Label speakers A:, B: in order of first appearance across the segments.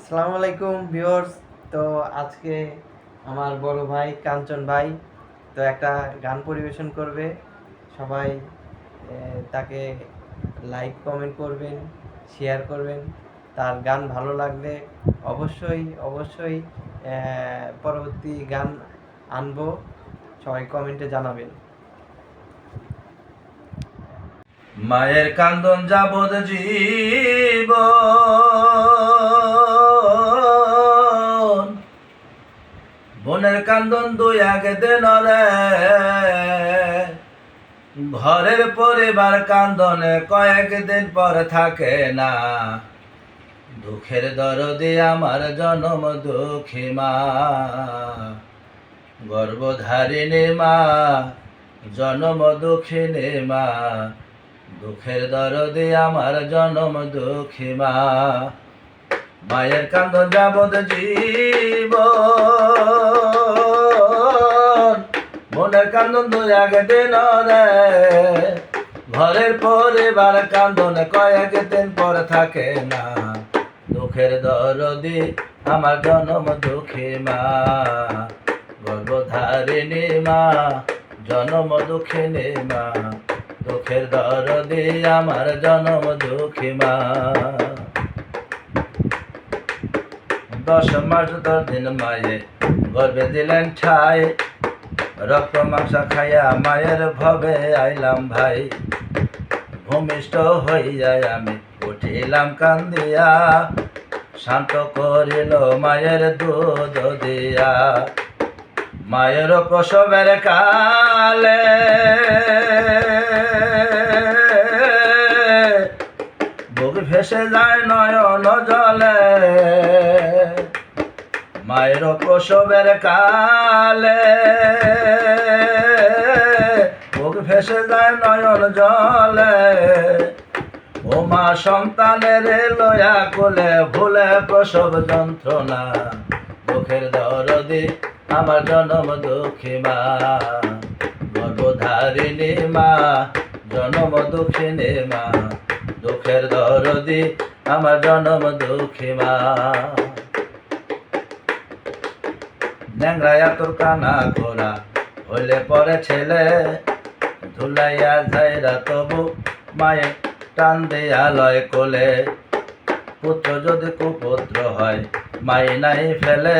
A: আসসালামু আলাইকুম ভিউয়ার্স। তো আজকে আমার বড় ভাই কাঞ্চন ভাই তো একটা গান পরিবেশন করবে। সবাই তাকে লাইক কমেন্ট করবেন, শেয়ার করবেন। তার গান ভালো লাগলে অবশ্যই অবশ্যই পরবর্তী গান আনবো, সবাই কমেন্টে জানাবেন।
B: মায়ের কান্দন যাবদ জীব বোনের কান্দন দুই আগে দেন রে, ঘরের পরিবার কান্দনে কয়েকদিন পর থাকে না। দুঃখের দরদি আমার জনম দুঃখী মা, গর্ভধারিণী মা, জনম দুঃখিনী মা, দুঃখের দরদি আমার জনম দুঃখী মা। মায়ের কান্দন যাবদ জীব মনের কান্দন দুই আগে দিন রে, ঘরের পরিবার কান্দন কয়েকদিন পর থাকে না। দুঃখের দরদি আমার জনম দুঃখী মা, গর্ভধারিণী মা, জনম দুঃখিনী মা, দুঃখের দরদি আমার জনম দুঃখী মা। 10 মাস 10 দিন মায়ে গর্ভে দিলেন ঠাই, রক্ত মাংস খাইয়া মায়ের ভবে আইলাম ভাই। ভূমিষ্ঠ হইয়াই আমি উঠিলাম কান্দিয়া, শান্ত করিল মায়ের দুধ দিয়া। মায়ের প্রসবের কালে বুক ভেসে যায় নয়ন জলে, মায়ের প্রসবের কালে বুক ভেসে যায় নয়ন জলে। ও মা সন্তানের লয়া কোলে ভুলে প্রসব যন্ত্রণা, দুঃখের দরদি আমার জনম দুঃখী মা, গর্ভধারিণী মা, জনম দুঃখিনী মা, দুঃখের দরদি আমার জনম দুঃখী মা। ন্যাংরায়া তোর কানা ঘোরা হইলে পরে ছেলে, ধুলাইয়া যাইরা তবু মায়ের টান দেয়া লয় কোলে। পুত্র যদি কুপুত্র হয় মাই নাই ফেলে,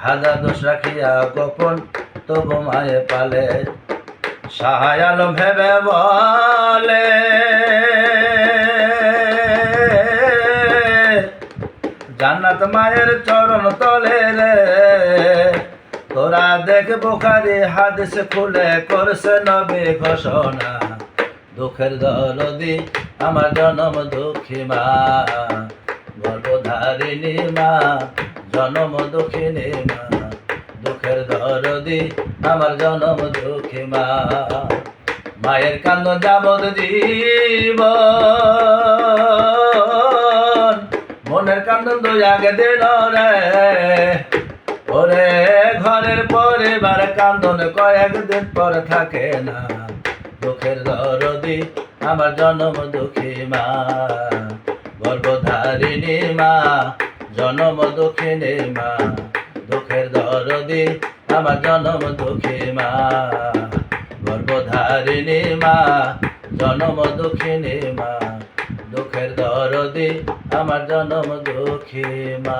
B: হাজার দোষ রাখিয়া গোপন তবু মায়ে পালে। সাহায় আলম ভেবে বলে জান্নাত মায়ের চরণ তলে রে, তোরা দেখ বুখারী হাদিস খুলে করছে নবী ঘোষণা। দুঃখের দরদি আমার জনম দুঃখী মা, গর্ভধারিণী মা, জনম দুঃখিনী মা, দুঃখের দরদি আমার জনম দুঃখী মা। মায়ের কান্দন যাবদ জীবন মনের কান্দন দুই আগে দিন রে, ওরে ঘরের পরিবার কান্দন কয়েকদিন পর থাকে না। দুঃখের দরদি আমার জনম দুঃখী মা, গর্ভধারিণী মা, জনম দুঃখিনী মা, দুঃখের দরদি আমার জনম দুঃখী মা, গর্ভধারিণী মা, জনম দুঃখিনী মা, দুঃখের দরদি আমার জনম দুঃখী মা।